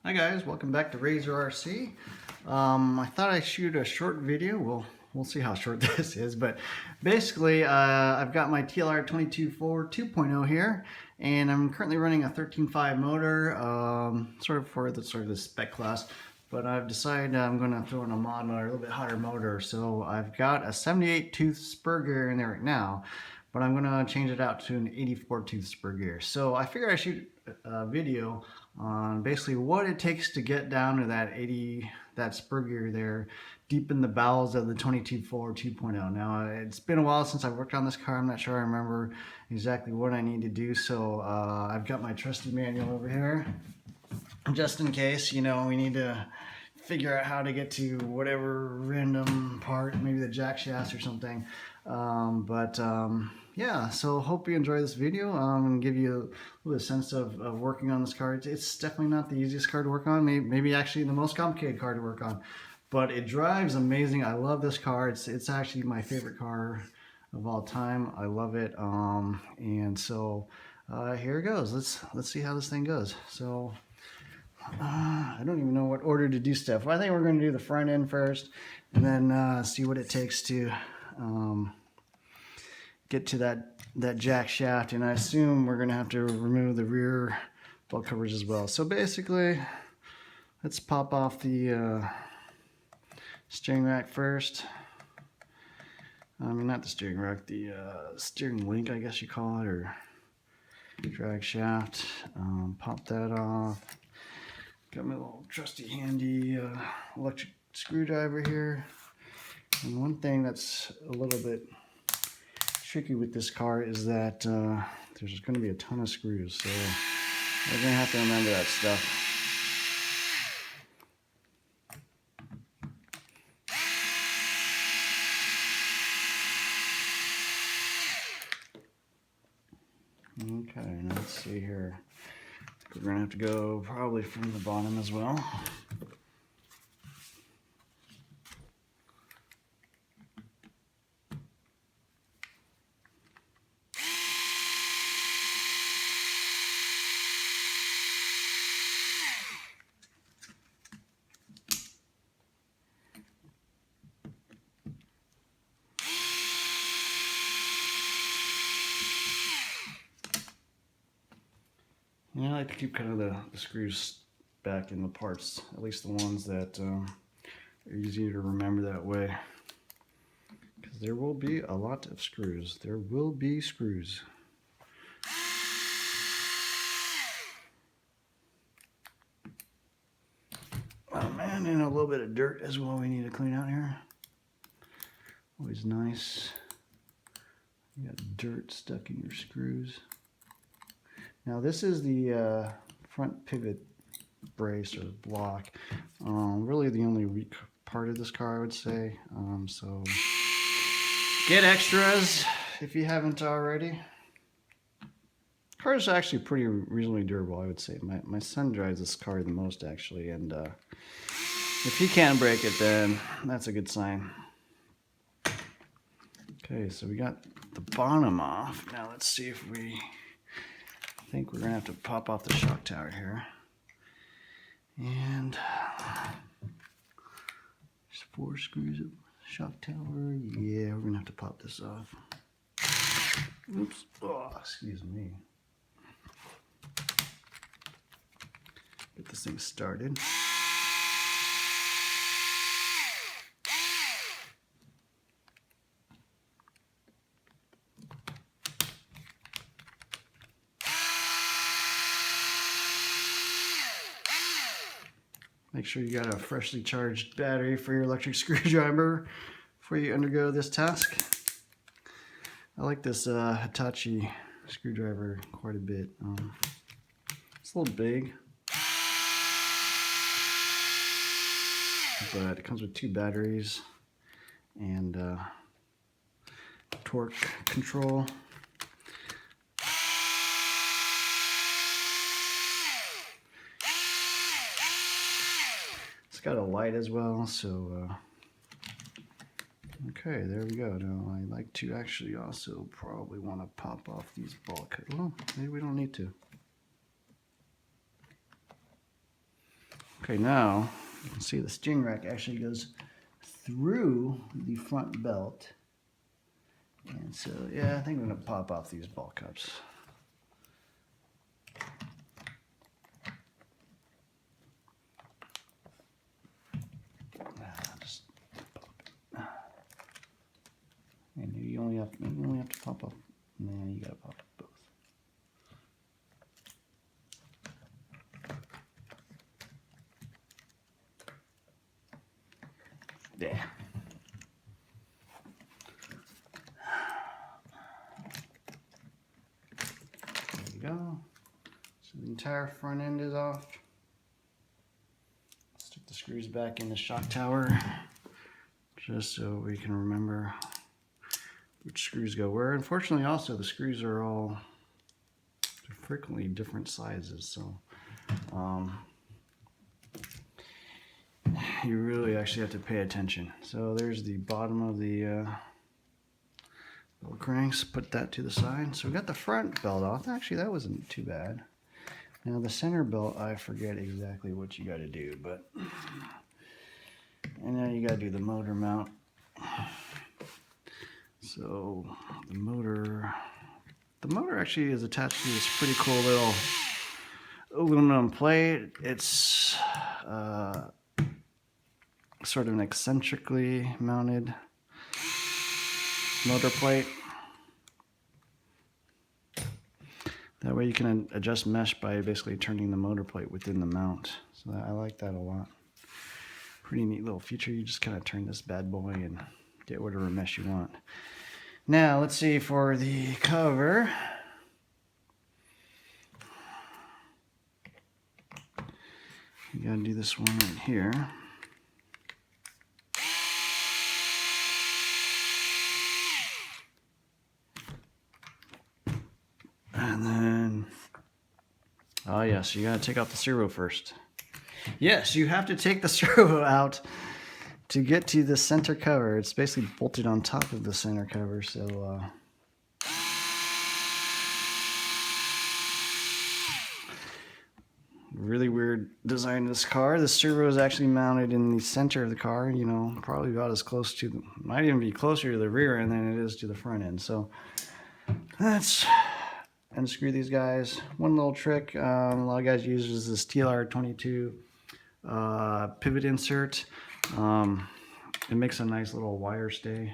Hi guys, welcome back to Razor RC. I thought I'd shoot a short video. We'll see how short this is, but basically I've got my TLR 22.4 2.0 here, and I'm currently running a 13.5 motor, sort of for the spec class. But I've decided I'm going to throw in a mod motor, a little bit hotter motor. So I've got a 78 tooth spur gear in there right now, but I'm going to change it out to an 84 tooth spur gear. So I figured I'd shoot a video on basically what it takes to get down to that spur gear there, deep in the bowels of the 22.4 2.0. Now it's been a while since I've worked on this car. I'm not sure I remember exactly what I need to do. So I've got my trusty manual over here, just in case, we need to figure out how to get to whatever random part, maybe the jack shafts or something. Yeah, so hope you enjoy this video and give you a little sense of working on this car. It's definitely not the easiest car to work on, maybe actually the most complicated car to work on, but it drives amazing. I love this car. It's actually my favorite car of all time. I love it. And so here it goes. Let's see how this thing goes. So I don't even know what order to do stuff. I think we're going to do the front end first, and then see what it takes to get to that jack shaft. And I assume we're going to have to remove the rear belt covers as well. So basically, let's pop off the steering rack first. I mean, not the steering rack, the steering link, I guess you call it, or drag shaft. Pop that off. Got my little trusty handy electric screwdriver here. And one thing that's a little bit tricky with this car is that there's going to be a ton of screws, so we're going to have to remember that stuff. Okay, now let's see here. We're going to have to go probably from the bottom as well. I like to keep kind of the screws back in the parts, at least the ones that are easier to remember that way. Because there will be a lot of screws. There will be screws. Oh man, and a little bit of dirt as well we need to clean out here. Always nice. You got dirt stuck in your screws. Now this is the front pivot brace or block. Really the only weak part of this car, I would say. So get extras if you haven't already. The car is actually pretty reasonably durable, I would say. My son drives this car the most, actually, and if he can't break it, then that's a good sign. Okay, so we got the bottom off. Now let's see if we... I think we're going to have to pop off the shock tower here. And there's 4 screws of shock tower. Yeah, we're going to have to pop this off. Oops. Oh, excuse me. Get this thing started. Make sure you got a freshly charged battery for your electric screwdriver before you undergo this task. I like this Hitachi screwdriver quite a bit. It's a little big, but it comes with 2 batteries and torque control. Got a light as well, so okay, there we go. Now I like to actually also probably want to pop off these bulkheads. Well, maybe we don't need to. Okay, now you can see the sting rack actually goes through the front belt. And so, yeah, I think I'm going to pop off these ball cups. Just pop it. And you only have to pop off. Nah, you got to pop both. There. There you go. So the entire front end is off. Stick the screws back in the shock tower just so we can remember which screws go where. Unfortunately, also the screws are all frequently different sizes, so you really actually have to pay attention. So there's the bottom of the little cranks. Put that to the side. So we got the front belt off. Actually, that wasn't too bad. Now the center belt, I forget exactly what you got to do, but and now you got to do the motor mount. So the motor actually is attached to this pretty cool little aluminum plate. It's sort of an eccentrically mounted motor plate. That way you can adjust mesh by basically turning the motor plate within the mount. So I like that a lot. Pretty neat little feature. You just kind of turn this bad boy and get whatever mesh you want. Now let's see for the cover. You gotta do this one right here. And then, oh yes, you gotta take out the servo first. Yes, you have to take the servo out to get to the center cover. It's basically bolted on top of the center cover, so really weird design of this car. The servo is actually mounted in the center of the car, you know, probably about as close to, might even be closer to the rear end than it is to the front end. So let's unscrew these guys. One little trick a lot of guys use is this TLR 22 pivot insert. It makes a nice little wire stay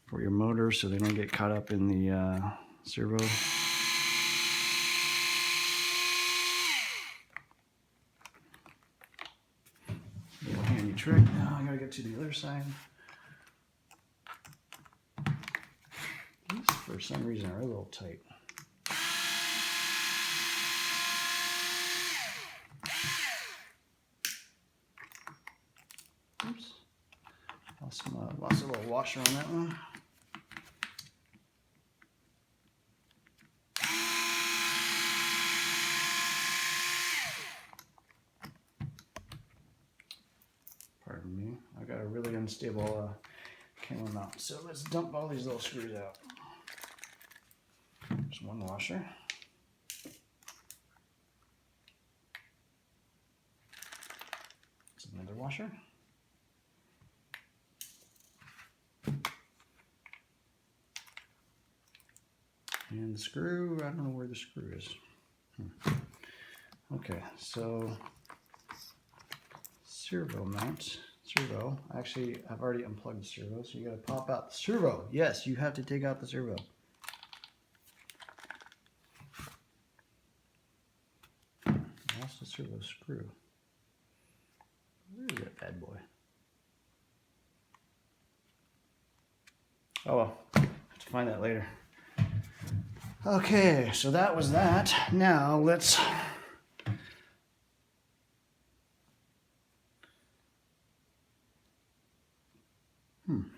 for your motor so they don't get caught up in the servo. Little handy trick. Now I gotta get to the other side. These, for some reason, are a little tight. Oops. Lost a little washer on that one. Pardon me. I got a really unstable camera mount. So let's dump all these little screws out. There's one washer. There's another washer. And the screw, I don't know where the screw is. Okay, so servo mount. Servo. Actually, I've already unplugged the servo, so you gotta pop out the servo. Yes, you have to take out the servo. That's the servo screw. Where is that bad boy? Oh well, I have to find that later. Okay, so that was that. Now let's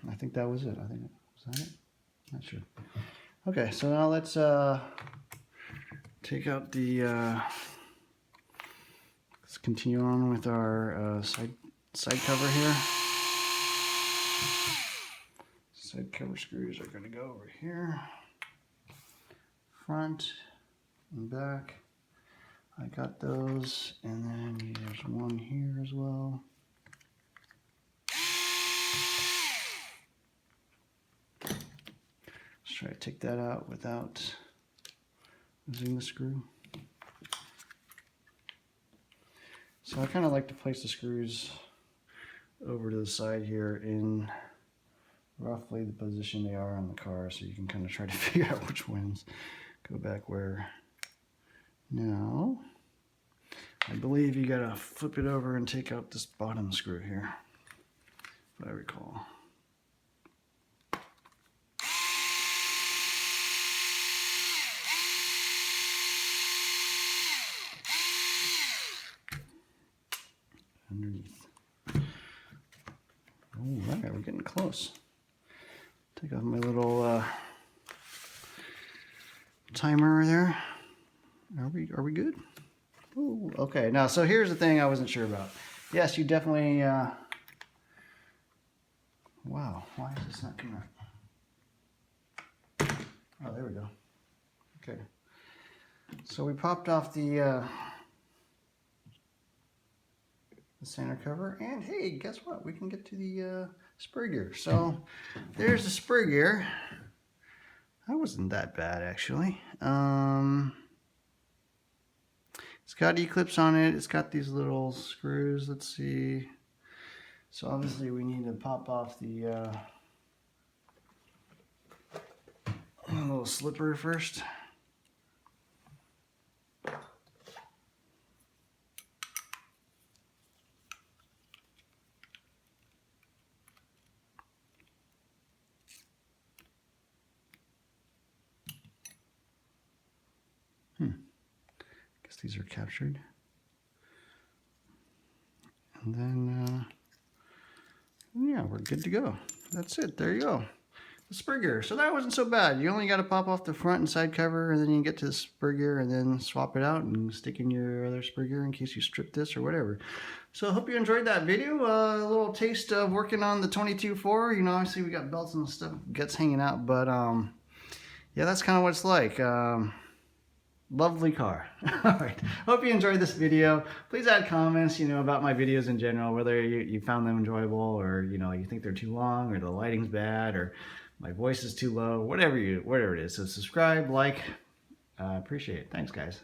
I think that was it. I think was that it? Not sure. Okay, so now let's take out the let's continue on with our side cover here. Side cover screws are going to go over here. Front and back. I got those, and then you There's one here as well. Let's try to take that out without losing the screw. So I kind of like to place the screws over to the side here in roughly the position they are on the car, so you can kind of try to figure out which ones go back where. Now, I believe you gotta flip it over and take out this bottom screw here, if I recall. Underneath. All right, we're getting close. Take off my little timer there. Are we good? Ooh, okay. Now, so here's the thing I wasn't sure about. Yes, you definitely. Wow, why is this not coming up? Oh, there we go. Okay. So we popped off the center cover, and hey, guess what? We can get to the spur gear. So there's the spur gear. That wasn't that bad, actually. It's got E-clips on it. It's got these little screws. Let's see. So obviously we need to pop off the little slipper first. Guess these are captured. And then, yeah, we're good to go. That's it. There you go. The spur gear. So that wasn't so bad. You only got to pop off the front and side cover, and then you get to the spur gear and then swap it out and stick in your other spur gear in case you strip this or whatever. So I hope you enjoyed that video. A little taste of working on the 22.4. You know, obviously we got belts and stuff, guts hanging out, but yeah, that's kind of what it's like. Lovely car. All right. Hope you enjoyed this video. Please add comments, you know, about my videos in general, whether you found them enjoyable or, you know, you think they're too long or the lighting's bad or my voice is too low, whatever it is. So subscribe, like, appreciate it. Thanks, guys.